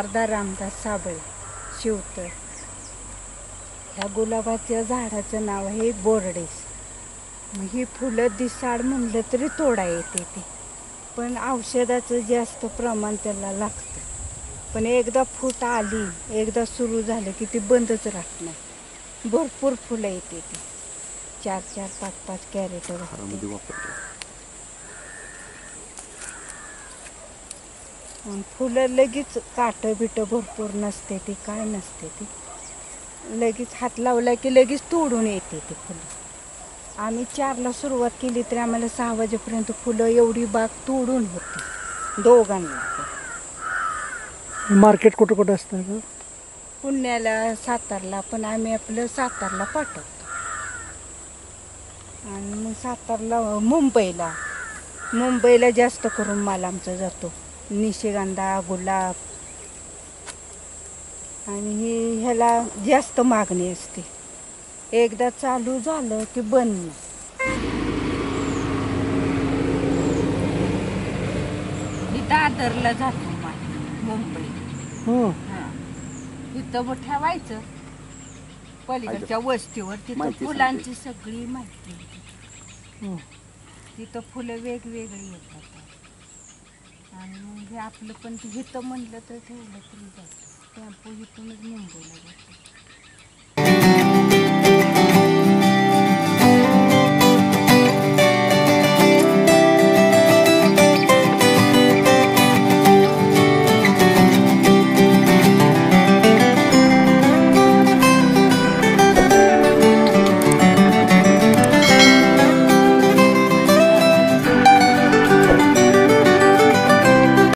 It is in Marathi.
शारदा रामदास साबळे शिवतर. ह्या गुलाबाच्या झाडाचं नाव आहे बोर्डेस. मग ही फुलं दिसाड म्हणलं तरी तोडा येते ती, पण औषधाचं जास्त प्रमाण त्याला लागतं. पण एकदा फूट आली, एकदा सुरू झालं की ती बंदच राहत नाही. भरपूर फुलं येते ती, 4-4, 5-5 कॅरेट राहते. फुलं लगेच काटं बिटं भरपूर नसते ती, काय नसते ती. लगेच हात लावला की लगेच तोडून येते ती फुलं. आम्ही 4ला सुरुवात केली तरी आम्हाला 6 वाजेपर्यंत फुलं एवढी बाग तोडून होती दोघांना. मार्केट कुठं कुठं असतं? पुण्याला, सातारला, पण आम्ही आपलं सातारला पाठवतो. आणि मग सातारला, मुंबईला जास्त करून माल आमचा जातो. निशिगंधा, गुलाब आणि ह्याला जास्त मागणी असते. एकदा चालू झालं की बंद नाही. मी दादरला जातो माल मुंबईला. इथं ठेवायचं पलीकडच्या वस्तीवर, तिथं फुलांची सगळी माहिती आहे. तिथं फुलं वेगवेगळी येतात आणि मग हे आपलं पण इथं म्हणलं तर ठेवलं तरी जातं. टेम्पो इथूनच मुंबईला जातो.